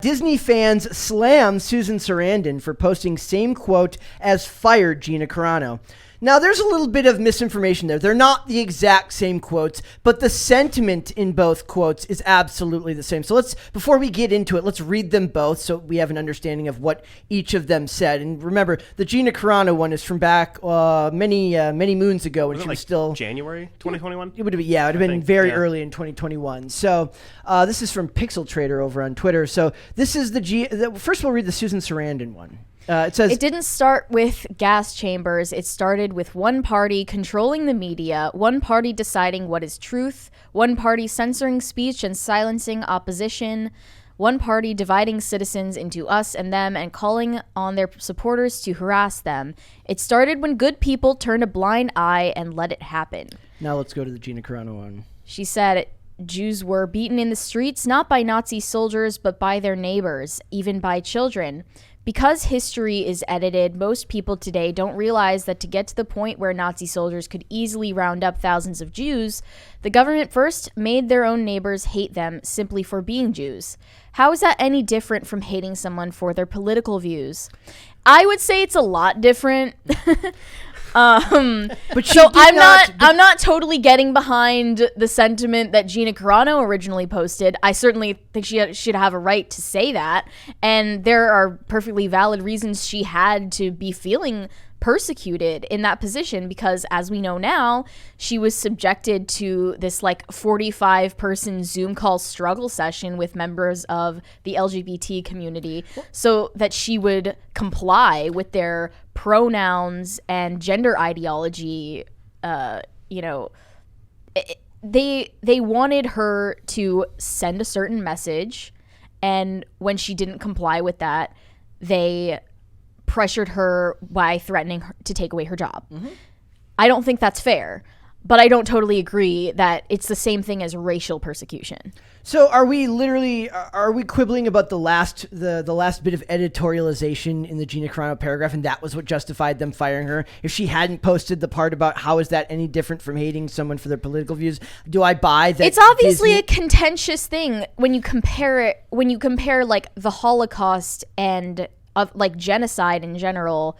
Disney fans slam Susan Sarandon for posting same quote as fired Gina Carano. Now, there's a little bit of misinformation there. They're not the exact same quotes, but the sentiment in both quotes is absolutely the same. So before we get into it, let's read them both so we have an understanding of what each of them said. And remember, the Gina Carano one is from back many moons ago when she was still January 2021. It would have been very early in 2021. So this is from Pixel Trader over on Twitter. So this is first we'll read the Susan Sarandon one. It says, it didn't start with gas chambers. It started with one party controlling the media, one party deciding what is truth, one party censoring speech and silencing opposition, one party dividing citizens into us and them and calling on their supporters to harass them. It started when good people turned a blind eye and let it happen. Now let's go to the Gina Carano one. She said, Jews were beaten in the streets, not by Nazi soldiers, but by their neighbors, even by children. Because history is edited, most people today don't realize that to get to the point where Nazi soldiers could easily round up thousands of Jews, the government first made their own neighbors hate them simply for being Jews. How is that any different from hating someone for their political views? I would say it's a lot different. But so I'm not totally getting behind the sentiment that Gina Carano originally posted. I certainly think she should have a right to say that, and there are perfectly valid reasons she had to be feeling persecuted in that position because, as we know now, she was subjected to this 45-person Zoom call struggle session with members of the LGBT community so that she would comply with their pronouns and gender ideology. They wanted her to send a certain message, and when she didn't comply with that, they pressured her by threatening her to take away her job. Mm-hmm. I don't think that's fair, but I don't totally agree that it's the same thing as racial persecution. So are we quibbling about the last bit of editorialization in the Gina Carano paragraph, and that was what justified them firing her? If she hadn't posted the part about how is that any different from hating someone for their political views, do I buy that? It's obviously a contentious thing when you compare the Holocaust and of genocide in general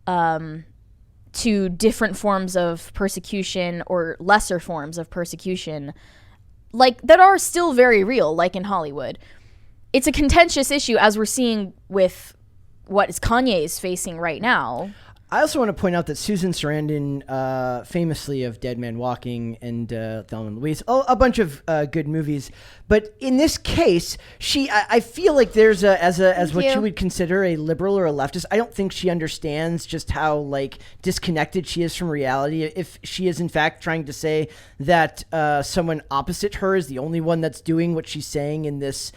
to different forms of persecution or lesser forms of persecution that are still very real, like in Hollywood. It's a contentious issue, as we're seeing with what Kanye is facing right now. I also want to point out that Susan Sarandon, famously of Dead Man Walking and Thelma and Louise, a bunch of good movies, but in this case, I feel like there's as what you would consider a liberal or a leftist. I don't think she understands just how disconnected she is from reality. If she is in fact trying to say that someone opposite her is the only one that's doing what she's saying in this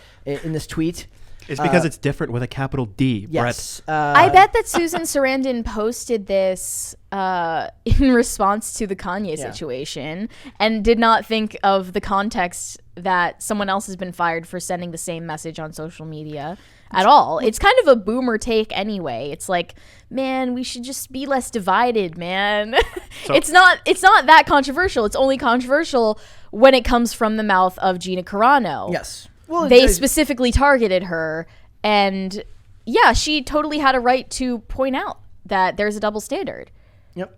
tweet. It's because it's different with a capital D, yes. Brett. I bet that Susan Sarandon posted this in response to the Kanye situation and did not think of the context that someone else has been fired for sending the same message on social media at all. It's kind of a boomer take anyway. It's man, we should just be less divided, man. So, it's not that controversial. It's only controversial when it comes from the mouth of Gina Carano. Yes. Well, they specifically targeted her, and she totally had a right to point out that there's a double standard. Yep.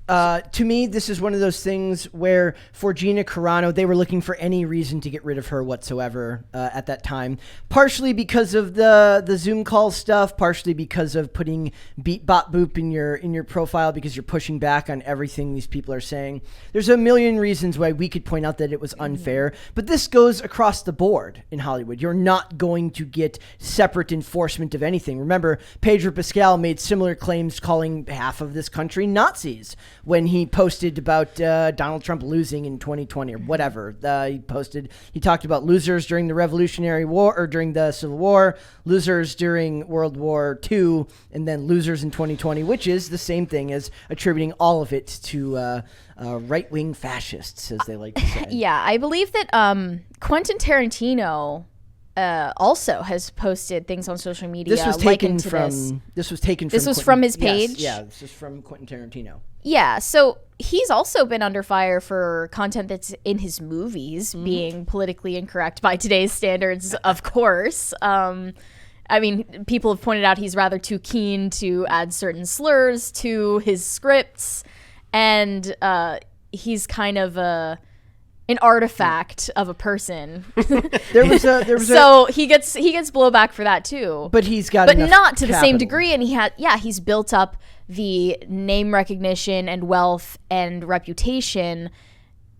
To me, this is one of those things where for Gina Carano, they were looking for any reason to get rid of her whatsoever at that time. Partially because of the Zoom call stuff, partially because of putting beat bot boop in your profile because you're pushing back on everything these people are saying. There's a million reasons why we could point out that it was unfair, but this goes across the board in Hollywood. You're not going to get separate enforcement of anything. Remember, Pedro Pascal made similar claims calling half of this country Nazis when he posted about Donald Trump losing in 2020 or whatever. He talked about losers during the Revolutionary War or during the Civil War, losers during World War II, and then losers in 2020, which is the same thing as attributing all of it to right-wing fascists, as they like to say. Yeah, I believe that Quentin Tarantino also has posted things on social media. This was taken from. This was taken. This from was Quentin, from his page. Yes, yeah, this is from Quentin Tarantino. Yeah, so he's also been under fire for content that's in his movies being politically incorrect by today's standards, of course. I mean, people have pointed out he's rather too keen to add certain slurs to his scripts, and he's kind of an artifact of a person. So he gets blowback for that too. But he's got, but not to the same capital. degree. And he's built up the name recognition and wealth and reputation.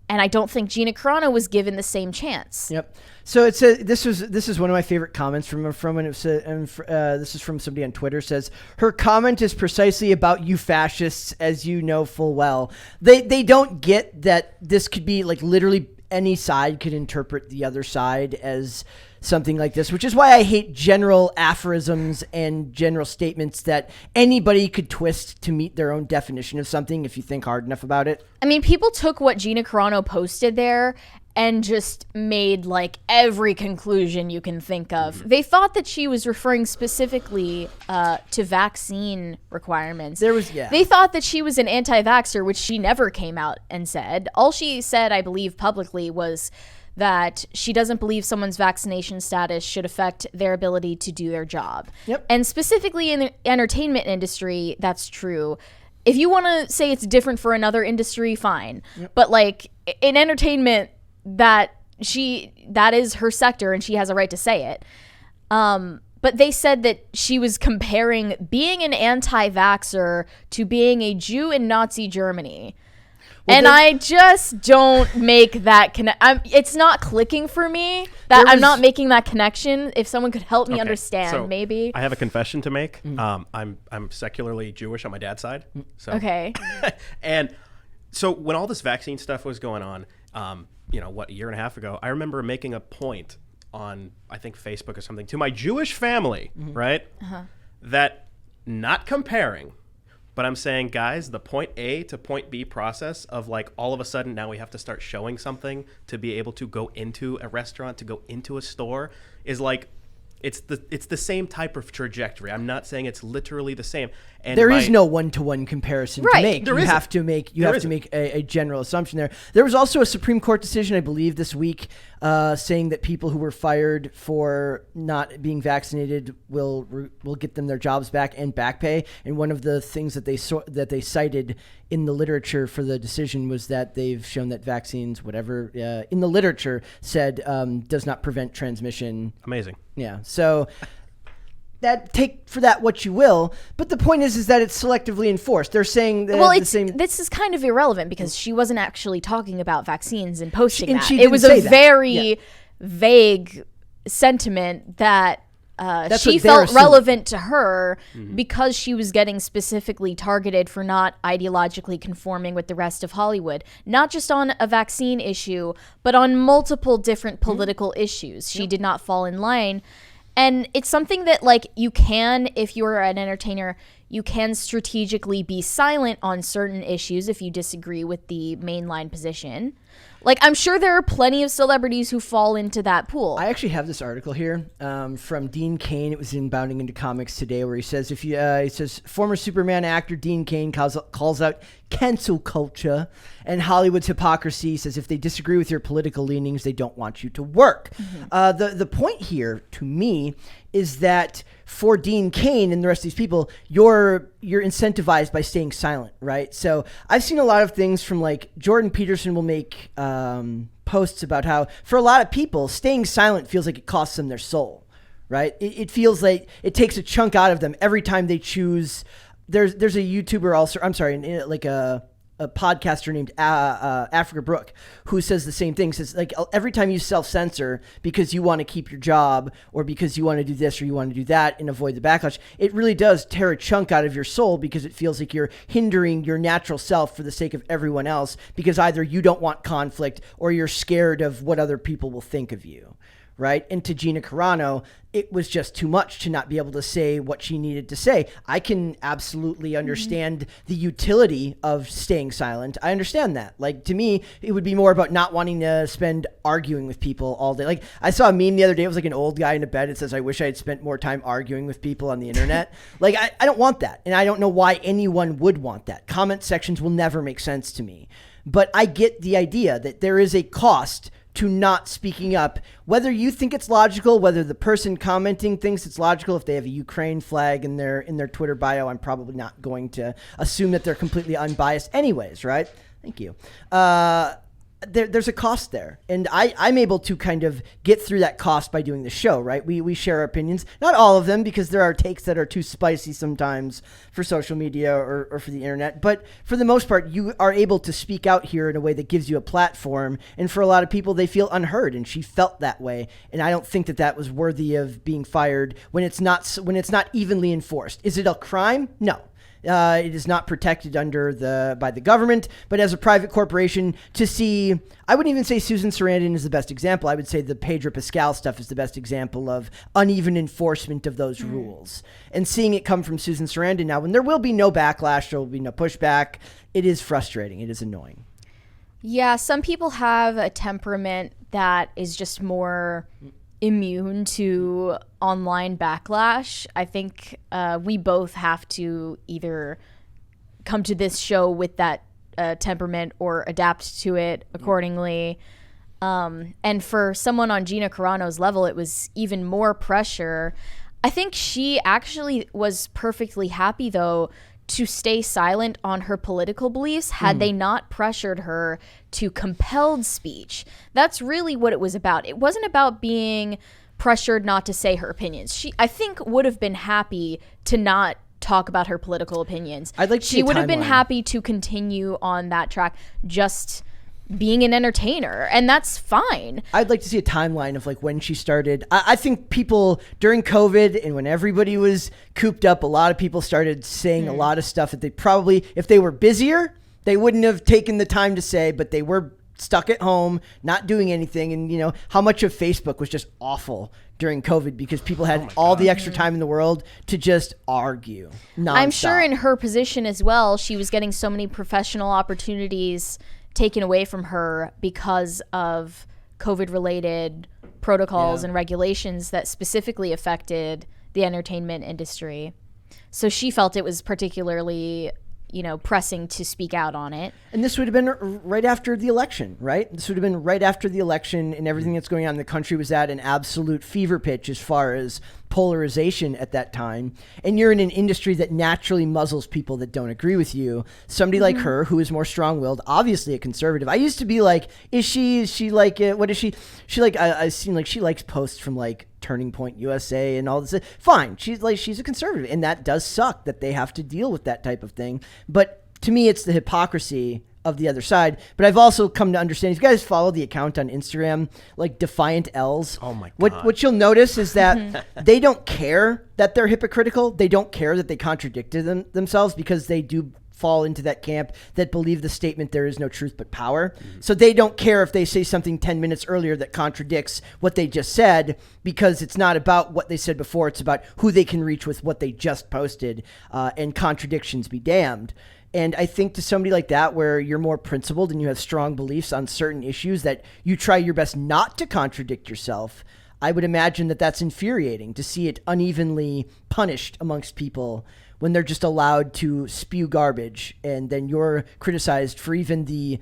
And I don't think Gina Carano was given the same chance. Yep. So it says this is one of my favorite comments from when it said, and this is from somebody on Twitter, says her comment is precisely about you fascists, as you know full well. They don't get that this could be like literally any side could interpret the other side as something like this, which is why I hate general aphorisms and general statements that anybody could twist to meet their own definition of something if you think hard enough about it. I mean, people took what Gina Carano posted there and just made like every conclusion you can think of. They thought that she was referring specifically to vaccine requirements. They thought that she was an anti-vaxxer, which she never came out and said. All she said, I believe, publicly was that she doesn't believe someone's vaccination status should affect their ability to do their job. Yep. And specifically in the entertainment industry, that's true. If you want to say it's different for another industry, fine. Yep. But like in entertainment, that is her sector and she has a right to say it. But they said that she was comparing being an anti-vaxxer to being a Jew in Nazi Germany. Well, and I just don't make that it's not clicking for me. I'm not making that connection. If someone could help me understand, so maybe. I have a confession to make. I'm secularly Jewish on my dad's side. So. Okay. And so when all this vaccine stuff was going on, a year and a half ago, I remember making a point on, I think, Facebook or something to my Jewish family, right? Uh-huh. That not comparing, but I'm saying, guys, the point A to point B process of like all of a sudden now we have to start showing something to be able to go into a restaurant, to go into a store is like, it's the same type of trajectory. I'm not saying it's literally the same. And there is no one-to-one comparison to make. You have to make a general assumption there. There was also a Supreme Court decision, I believe, this week saying that people who were fired for not being vaccinated will get them their jobs back and back pay. And one of the things that they cited in the literature for the decision was that they've shown that vaccines, whatever in the literature said, does not prevent transmission. Amazing. Yeah. So take for that what you will, but the point is that it's selectively enforced. They're saying that this is kind of irrelevant because she wasn't actually talking about vaccines and posting that. She it was a very yeah. vague sentiment that she felt relevant to her because she was getting specifically targeted for not ideologically conforming with the rest of Hollywood, not just on a vaccine issue, but on multiple different political issues. She did not fall in line. And it's something that, like, you can, if you're an entertainer, you can strategically be silent on certain issues if you disagree with the mainline position. Like, I'm sure there are plenty of celebrities who fall into that pool. I actually have this article here from Dean Cain. It was in Bounding into Comics today, where he says, he says former Superman actor Dean Cain calls out cancel culture and Hollywood's hypocrisy. He says if they disagree with your political leanings, they don't want you to work. The point here, to me, is that for Dean Cain and the rest of these people, you're incentivized by staying silent, right? So I've seen a lot of things from, like, Jordan Peterson will make posts about how for a lot of people, staying silent feels like it costs them their soul, right? It feels like it takes a chunk out of them every time they choose. There's a YouTuber also, I'm sorry, like a podcaster named Africa Brooke, who says the same thing. Says, like, every time you self-censor because you want to keep your job or because you want to do this or you want to do that and avoid the backlash, it really does tear a chunk out of your soul because it feels like you're hindering your natural self for the sake of everyone else because either you don't want conflict or you're scared of what other people will think of you. Right. And to Gina Carano, it was just too much to not be able to say what she needed to say. I can absolutely understand the utility of staying silent. I understand that. Like, to me, it would be more about not wanting to spend arguing with people all day. Like, I saw a meme the other day. It was like an old guy in a bed. It says, "I wish I had spent more time arguing with people on the internet." Like, I don't want that. And I don't know why anyone would want that. Comment sections will never make sense to me. But I get the idea that there is a cost to not speaking up, whether you think it's logical, whether the person commenting thinks it's logical. If they have a Ukraine flag in their Twitter bio, I'm probably not going to assume that they're completely unbiased anyways, right? Thank you. There's a cost there. And I'm able to kind of get through that cost by doing the show, right? We share our opinions. Not all of them, because there are takes that are too spicy sometimes for social media or for the internet. But for the most part, you are able to speak out here in a way that gives you a platform. And for a lot of people, they feel unheard. And she felt that way. And I don't think that was worthy of being fired when it's not evenly enforced. Is it a crime? No. It is not protected by the government, but as a private corporation, I wouldn't even say Susan Sarandon is the best example. I would say the Pedro Pascal stuff is the best example of uneven enforcement of those rules. And seeing it come from Susan Sarandon now, when there will be no backlash, there will be no pushback, it is frustrating. It is annoying. Yeah, some people have a temperament that is just more immune to online backlash. I think we both have to either come to this show with that temperament or adapt to it accordingly. And for someone on Gina Carano's level, it was even more pressure. I think she actually was perfectly happy, though, to stay silent on her political beliefs had they not pressured her to compelled speech. That's really what it was about. It wasn't about being pressured not to say her opinions. She, I think, would have been happy to not talk about her political opinions. She would have been happy to continue on that track, just being an entertainer, and that's fine. I'd like to see a timeline of like when she started. I think people during COVID and when everybody was cooped up, a lot of people started saying a lot of stuff that they probably, if they were busier, they wouldn't have taken the time to say, but they were stuck at home, not doing anything. And you know, how much of Facebook was just awful during COVID because people had all the extra time in the world to just argue nonstop. I'm sure in her position as well, she was getting so many professional opportunities taken away from her because of COVID-related protocols and regulations that specifically affected the entertainment industry. So she felt it was particularly, pressing to speak out on it. And this would have been right after the election, right? This would have been right after the election, and everything that's going on in the country was at an absolute fever pitch as far as polarization at that time. And you're in an industry that naturally muzzles people that don't agree with you. Somebody like her, who is more strong-willed, obviously a conservative. I used to be like, is she like, what is she? She like, I've seen like she likes posts from like Turning Point USA and all this. Fine. She's a conservative, and that does suck that they have to deal with that type of thing. But to me, it's the hypocrisy of the other side. But I've also come to understand, if you guys follow the account on Instagram, like Defiant L's, oh my God. What you'll notice is that they don't care that they're hypocritical. They don't care that they contradicted themselves, because they do fall into that camp that believe the statement, there is no truth but power. So they don't care if they say something 10 minutes earlier that contradicts what they just said, because it's not about what they said before. It's about who they can reach with what they just posted, and contradictions be damned. And I think to somebody like that, where you're more principled and you have strong beliefs on certain issues that you try your best not to contradict yourself, I would imagine that that's infuriating to see it unevenly punished amongst people when they're just allowed to spew garbage, and then you're criticized for even the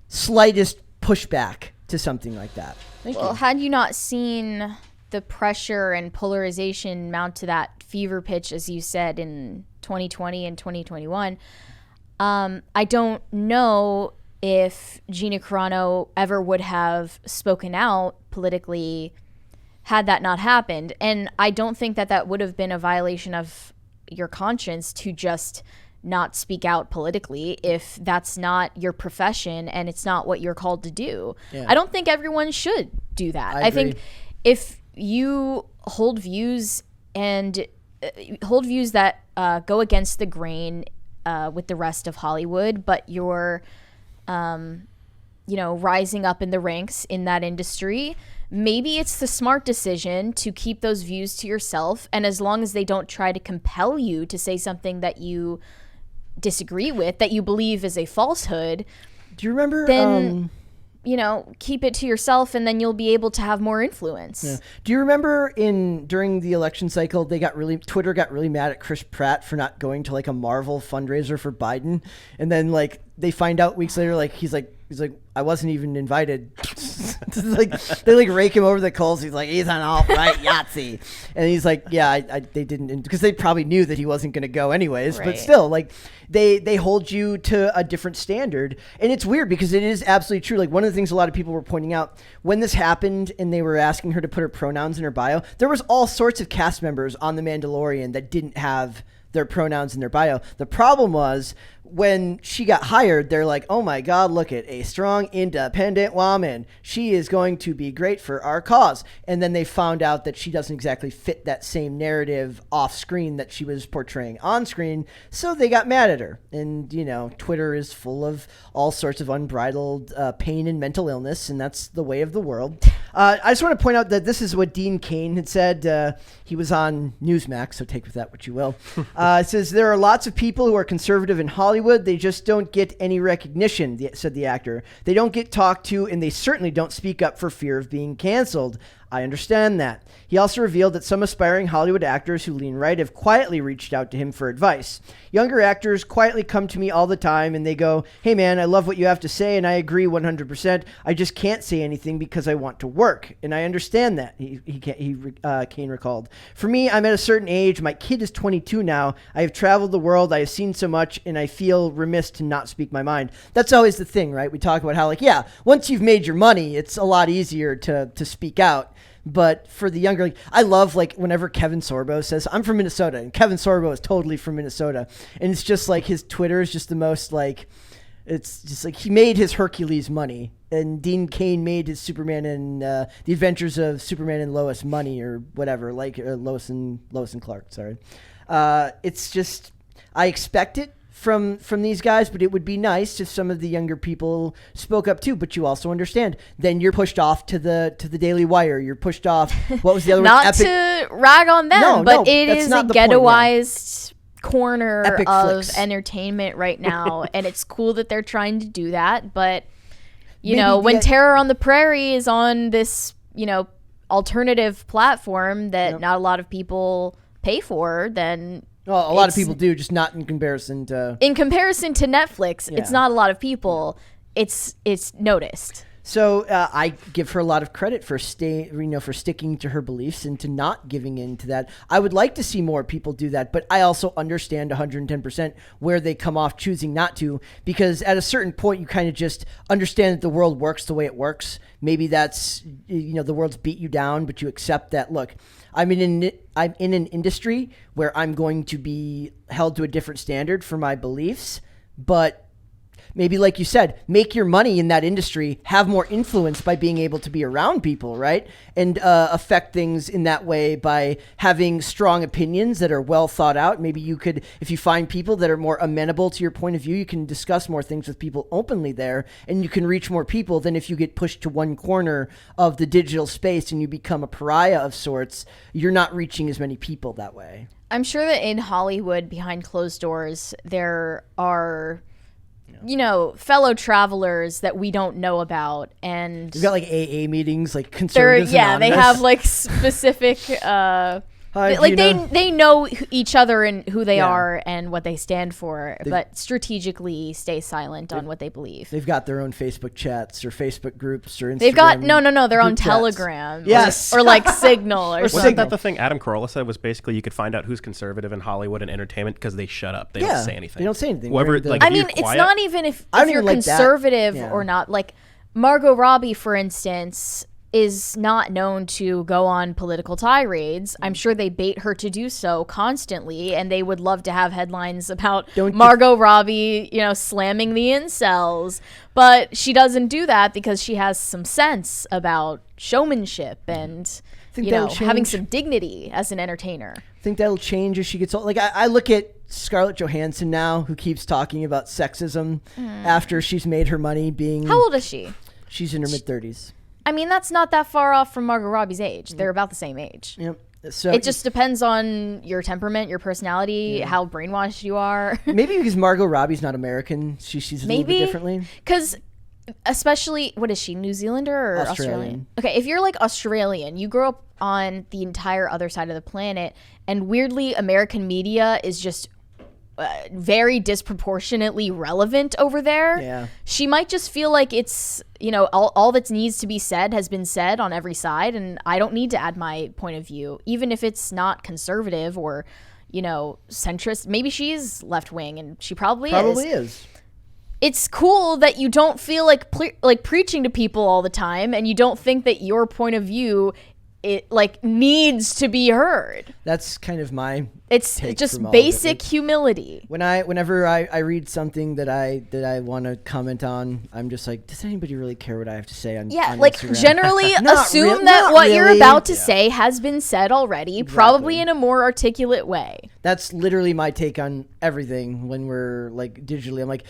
slightest pushback to something like that. Thank you. Had you not seen the pressure and polarization mount to that fever pitch, as you said, in 2020 and 2021, I don't know if Gina Carano ever would have spoken out politically had that not happened. And I don't think that would have been a violation of your conscience to just not speak out politically if that's not your profession and it's not what you're called to do. Yeah. I don't think everyone should do that. I think if you hold views that go against the grain with the rest of Hollywood, but you're rising up in the ranks in that industry, maybe it's the smart decision to keep those views to yourself. And as long as they don't try to compel you to say something that you disagree with, that you believe is a falsehood, do you remember? Then, keep it to yourself, and then you'll be able to have more influence. Yeah. Do you remember during the election cycle, Twitter got really mad at Chris Pratt for not going to like a Marvel fundraiser for Biden, and then like they find out weeks later, like he's like I wasn't even invited. Like they like rake him over the coals. He's like, he's an alt-right Yahtzee, and he's like, yeah, they didn't, because they probably knew that he wasn't going to go anyways. Right. But still, like they hold you to a different standard, and it's weird because it is absolutely true. Like one of the things a lot of people were pointing out when this happened, and they were asking her to put her pronouns in her bio, there was all sorts of cast members on The Mandalorian that didn't have their pronouns in their bio. The problem was when she got hired, they're like, oh my God, look at a strong, independent woman. She is going to be great for our cause. And then they found out that she doesn't exactly fit that same narrative off screen that she was portraying on screen. So they got mad at her. And, Twitter is full of all sorts of unbridled pain and mental illness. And that's the way of the world. I just want to point out that this is what Dean Cain had said. He was on Newsmax, so take with that what you will. It says, there are lots of people who are conservative in Hollywood. They just don't get any recognition, said the actor. They don't get talked to, and they certainly don't speak up for fear of being canceled. I understand that. He also revealed that some aspiring Hollywood actors who lean right have quietly reached out to him for advice. Younger actors quietly come to me all the time and they go, hey man, I love what you have to say and I agree 100%. I just can't say anything because I want to work. And I understand that, Cain recalled. For me, I'm at a certain age. My kid is 22 now. I have traveled the world. I have seen so much and I feel remiss to not speak my mind. That's always the thing, right? We talk about how once you've made your money, it's a lot easier to speak out. But for the younger, I love whenever Kevin Sorbo says, I'm from Minnesota, and Kevin Sorbo is totally from Minnesota. And it's just like his Twitter is just the most it's just like he made his Hercules money. And Dean Cain made his Superman and the Adventures of Superman and Lois money or whatever, Lois and Clark. Sorry. It's just, I expect it from these guys, but it would be nice if some of the younger people spoke up too. But you also understand, then you're pushed off to the Daily Wire. You're pushed off. What was the other one? Not to rag on them, but it is a ghettoized corner Epic of flicks. Entertainment right now, and it's cool that they're trying to do that. But when Terror on the Prairie is on this alternative platform that not a lot of people pay for, then well, a lot of people do, just not in comparison to Netflix. It's not a lot of people. It's noticed. So I give her a lot of credit for sticking to her beliefs and to not giving in to that. I would like to see more people do that, but I also understand 110% where they come off choosing not to, because at a certain point you kind of just understand that the world works the way it works. Maybe that's the world's beat you down, but you accept that. Look, I'm in an industry where I'm going to be held to a different standard for my beliefs, but maybe, like you said, make your money in that industry, have more influence by being able to be around people, right? And affect things in that way by having strong opinions that are well thought out. Maybe you could, if you find people that are more amenable to your point of view, you can discuss more things with people openly there, and you can reach more people than if you get pushed to one corner of the digital space and you become a pariah of sorts. You're not reaching as many people that way. I'm sure that in Hollywood, behind closed doors, there are fellow travelers that we don't know about, and we've got AA meetings, conservatives. Yeah, they have specific. They know each other and who they are and what they stand for, but strategically stay silent on what they believe. They've got their own Facebook chats or Facebook groups or Instagram. They've got their own Telegram. Yes, or Signal or something. Wasn't that the thing Adam Carolla said was basically you could find out who's conservative in Hollywood and entertainment because they shut up. They don't say anything. They don't say anything. Whoever, it's not even if you're conservative or not. Like Margot Robbie, for instance, is not known to go on political tirades. I'm sure they bait her to do so constantly, and they would love to have headlines about Margot Robbie, slamming the incels. But she doesn't do that because she has some sense about showmanship and having some dignity as an entertainer. I think that'll change as she gets old. I look at Scarlett Johansson now, who keeps talking about sexism after she's made her money being... How old is she? She's in her mid-30s. I mean, that's not that far off from Margot Robbie's age. They're about the same age. Yep. So It just depends on your temperament, your personality, how brainwashed you are. maybe because Margot Robbie's not American, she sees it a little bit differently. Because especially, what is she, New Zealander or Australian? Okay, if you're like Australian, you grow up on the entire other side of the planet, and weirdly, American media is just very disproportionately relevant over there. Yeah. She might just feel like it's, all that needs to be said has been said on every side, and I don't need to add my point of view, even if it's not conservative or, centrist. Maybe she's left wing, and she probably is. It's cool that you don't feel like preaching to people all the time, and you don't think that your point of view needs to be heard. That's kind of my It's take just from all basic of it. humility. Whenever I read something that I want to comment on, I'm just like, does anybody really care what I have to say on Instagram? Generally assume that what you're about to say has been said already, probably in a more articulate way. That's literally my take on everything when we're like digitally. I'm like,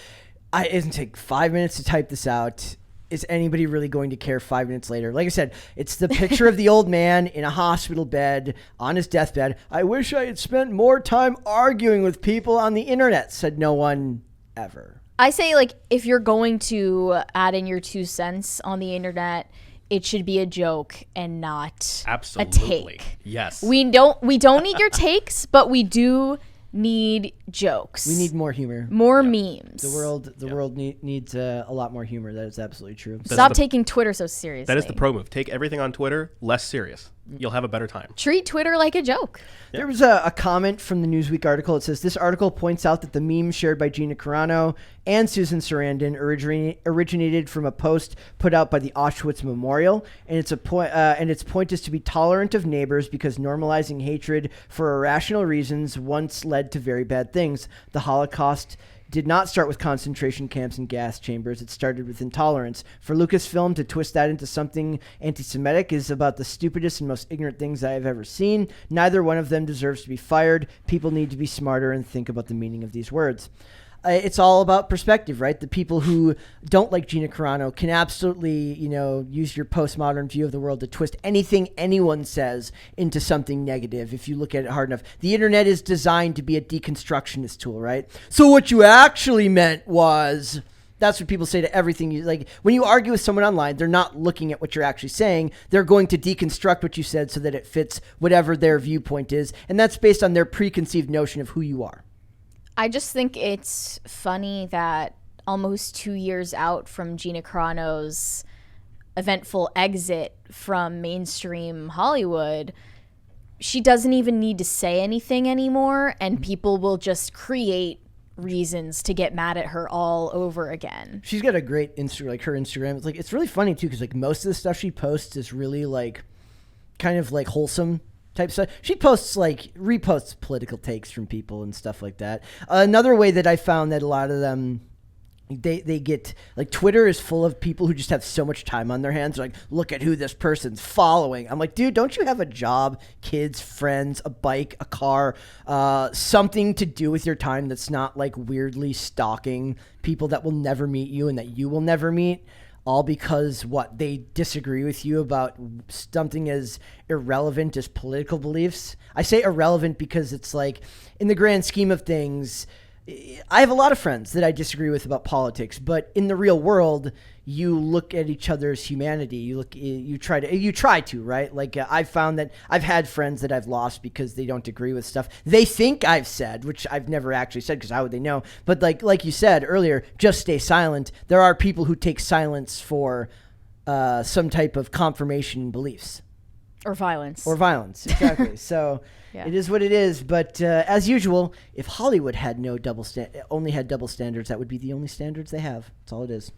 it doesn't take 5 minutes to type this out. Is anybody really going to care 5 minutes later? Like I said, it's the picture of the old man in a hospital bed on his deathbed. I wish I had spent more time arguing with people on the internet, said no one ever. I say, if you're going to add in your 2 cents on the internet, it should be a joke and not a take. Yes. We don't need your takes, but we do need jokes. We need more humor. More memes. The world needs a lot more humor. That is absolutely true. Stop taking Twitter so seriously. That is the pro move. Take everything on Twitter less serious. You'll have a better time. Treat Twitter like a joke. There was a comment from the Newsweek article. It says, this article points out that the meme shared by Gina Carano and Susan Sarandon originated from a post put out by the Auschwitz Memorial, and its point is to be tolerant of neighbors because normalizing hatred for irrational reasons once led to very bad things. The Holocaust did not start with concentration camps and gas chambers. It started with intolerance. For Lucasfilm to twist that into something anti-Semitic is about the stupidest and most ignorant things I have ever seen. Neither one of them deserves to be fired. People need to be smarter and think about the meaning of these words. It's all about perspective, right? The people who don't like Gina Carano can absolutely, use your postmodern view of the world to twist anything anyone says into something negative if you look at it hard enough. The internet is designed to be a deconstructionist tool, right? So what you actually meant was... That's what people say to everything. When you argue with someone online, they're not looking at what you're actually saying. They're going to deconstruct what you said so that it fits whatever their viewpoint is. And that's based on their preconceived notion of who you are. I just think it's funny that almost 2 years out from Gina Carano's eventful exit from mainstream Hollywood, she doesn't even need to say anything anymore, and people will just create reasons to get mad at her all over again. She's got a great Instagram, her Instagram. It's really funny too, because most of the stuff she posts is really kind of wholesome type stuff. She reposts political takes from people and stuff like that. Another way that I found that a lot of them, they get, Twitter is full of people who just have so much time on their hands. They're look at who this person's following. I'm like, dude, don't you have a job, kids, friends, a bike, a car, something to do with your time that's not weirdly stalking people that will never meet you and that you will never meet? All because they disagree with you about something as irrelevant as political beliefs. I say irrelevant because it's in the grand scheme of things, I have a lot of friends that I disagree with about politics, but in the real world, you look at each other's humanity. You try to, right? I've found that I've had friends that I've lost because they don't agree with stuff they think I've said, which I've never actually said because how would they know? But like you said earlier, just stay silent. There are people who take silence for some type of confirmation in beliefs. Or violence. Exactly. So yeah. It is what it is. But as usual, if Hollywood had only had double standards, that would be the only standards they have. That's all it is.